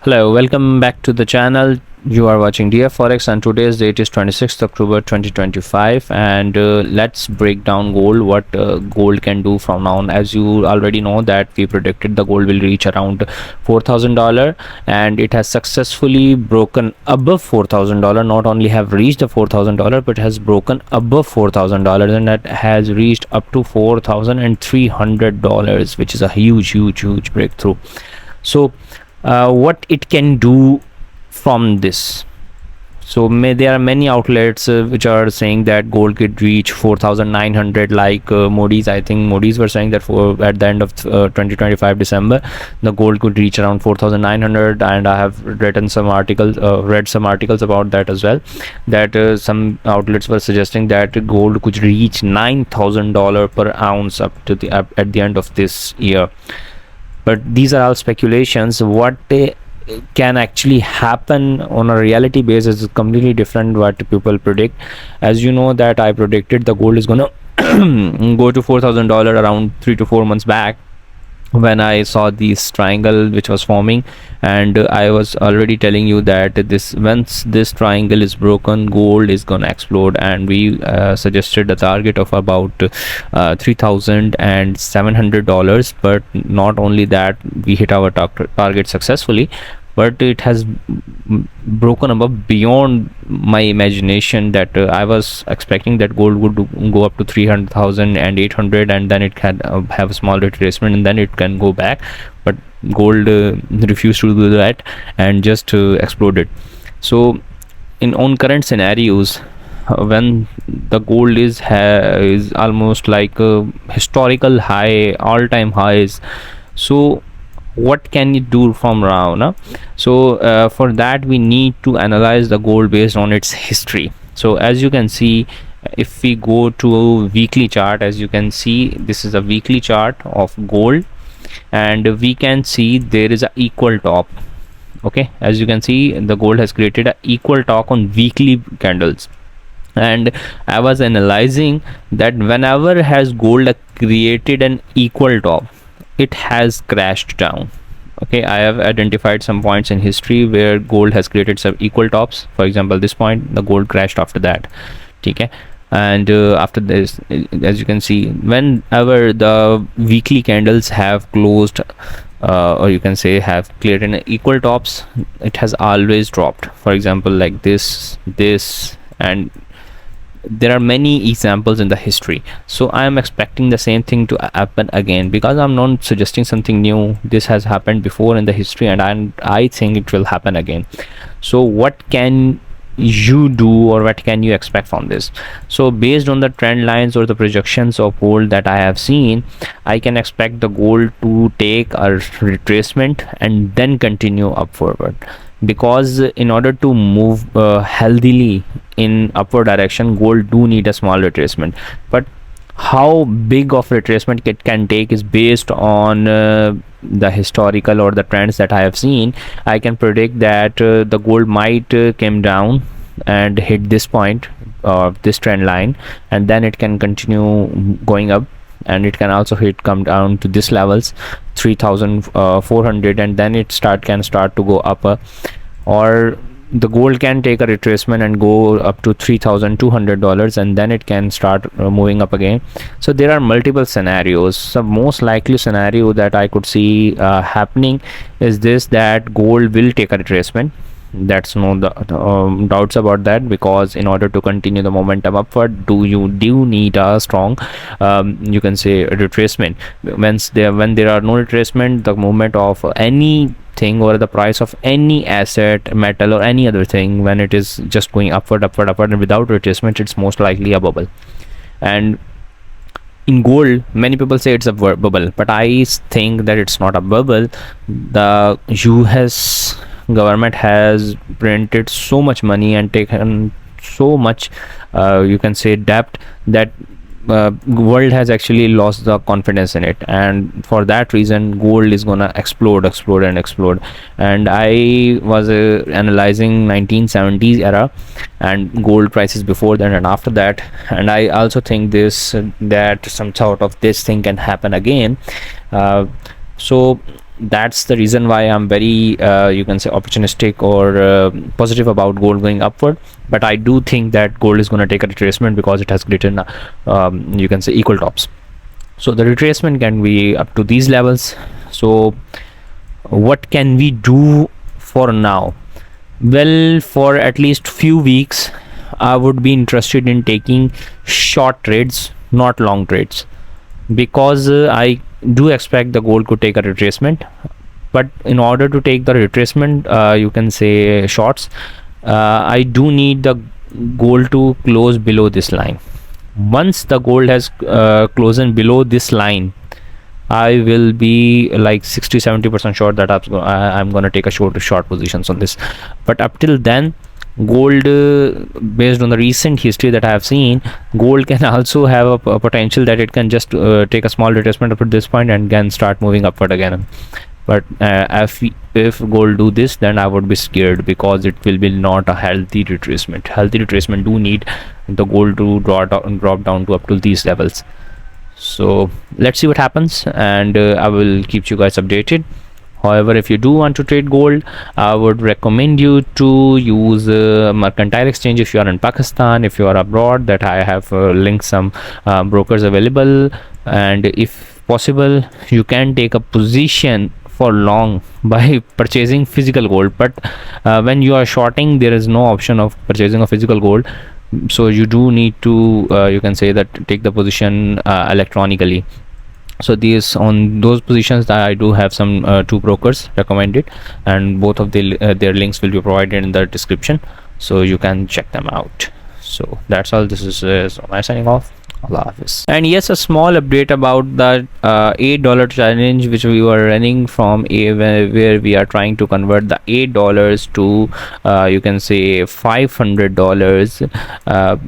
Hello, welcome back to the channel. You are watching DF Forex and today's date is 26th October 2025, and let's break down gold, what gold can do from now on. As you already know that we predicted the gold will reach around $4,000 and it has successfully broken above $4,000. Not only have reached the $4,000 but has broken above $4,000 and that has reached up to $4,300, which is a huge breakthrough. So what it can do from this. So there are many outlets which are saying that gold could reach 4,900, like Modi's. I think Modi's were saying that for at the end of 2025 December the gold could reach around 4,900, and I have written some articles, read some articles about that as well, that some outlets were suggesting that gold could reach $9,000 per ounce up to the at the end of this year. But these are all speculations. What can actually happen on a reality basis is completely different what people predict. As you know that I predicted the gold is gonna go to $4,000 around 3 to 4 months back, when I saw this triangle which was forming, and I was already telling you that once this triangle is broken, gold is gonna explode, and we suggested a target of about $3,700. But not only that, we hit our target successfully, but it has broken above beyond my imagination. That I was expecting that gold would go up to 300,000 and 800, and then it can have a small retracement and then it can go back, but gold refused to do that and just exploded. So on current scenarios, when the gold is almost like a historical high, all-time highs, so what can you do from now? So for that we need to analyze the gold based on its history. So as you can see, if we go to a weekly chart, as you can see, this is a weekly chart of gold, and we can see there is a equal top. Okay, as you can see, the gold has created a equal top on weekly candles, and I was analyzing that whenever has gold created an equal top, it has crashed down. Okay, I have identified some points in history where gold has created some equal tops. For example, this point, the gold crashed after that. Okay, and after this, as you can see, whenever the weekly candles have closed, or you can say have cleared in equal tops, it has always dropped. For example, like this, and there are many examples in the history. So I am expecting the same thing to happen again, because I'm not suggesting something new. This has happened before in the history, and I think it will happen again. So what can you do, or what can you expect from this? So based on the trend lines or the projections of gold that I have seen, I can expect the gold to take a retracement and then continue up forward, because in order to move healthily in upward direction, gold do need a small retracement. But how big of retracement it can take is based on the historical or the trends that I have seen. I can predict that the gold might come down and hit this point of this trend line, and then it can continue going up, and it can also come down to this levels 3,400, and then it can start to go up, or the gold can take a retracement and go up to $3,200, and then it can start moving up again. So there are multiple scenarios. The most likely scenario that I could see happening is this, that gold will take a retracement. That's no doubts about that, because in order to continue the momentum upward, you do need a strong you can say retracement. When there are no retracement, the movement of anything or the price of any asset, metal or any other thing, when it is just going upward and without retracement, it's most likely a bubble. And in gold, many people say it's a bubble, but I think that it's not a bubble. The US government has printed so much money and taken so much you can say debt, that world has actually lost the confidence in it, and for that reason gold is gonna explode. And I was analyzing 1970s era and gold prices before that and after that, and I also think that some sort of this thing can happen again. So that's the reason why I'm very you can say opportunistic or positive about gold going upward. But I do think that gold is going to take a retracement because it has greater you can say equal tops. So the retracement can be up to these levels. So what can we do for now? Well, for at least few weeks I would be interested in taking short trades, not long trades, because I do expect the gold could take a retracement. But in order to take the retracement, you can say shorts, I do need the gold to close below this line. Once the gold has closed below this line, I will be like 60-70% sure that I'm going to take a short positions on this. But up till then, gold, based on the recent history that I have seen, gold can also have a potential that it can just take a small retracement up at this point and can start moving upward again. But if gold do this, then I would be scared, because it will be not a healthy retracement. Healthy retracement do need the gold to drop down to up to these levels. So let's see what happens, and I will keep you guys updated. However, if you do want to trade gold, I would recommend you to use mercantile exchange if you are in Pakistan. If you are abroad, that I have linked some brokers available, and if possible you can take a position for long by purchasing physical gold. But when you are shorting, there is no option of purchasing a physical gold, so you do need to you can say that take the position electronically. So these, on those positions, that I do have some two brokers recommended, and both of their links will be provided in the description, so you can check them out. So that's all. This is my signing off. Allah Hafiz. And yes, a small update about the $8 challenge which we were running from where we are trying to convert the $8 to you can say $500.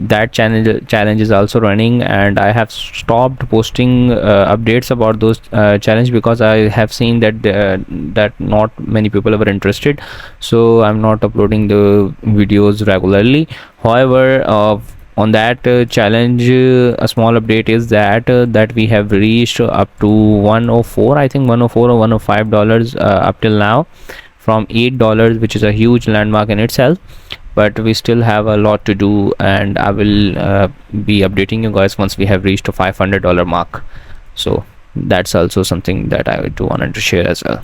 That challenge is also running, and I have stopped posting updates about those challenge, because I have seen that that not many people are interested, so I'm not uploading the videos regularly. However, on that challenge, a small update is that that we have reached up to 104, I think 104 or $105 up till now, from $8, which is a huge landmark in itself. But we still have a lot to do, and I will be updating you guys once we have reached a $500 mark. So that's also something that I do wanted to share as well.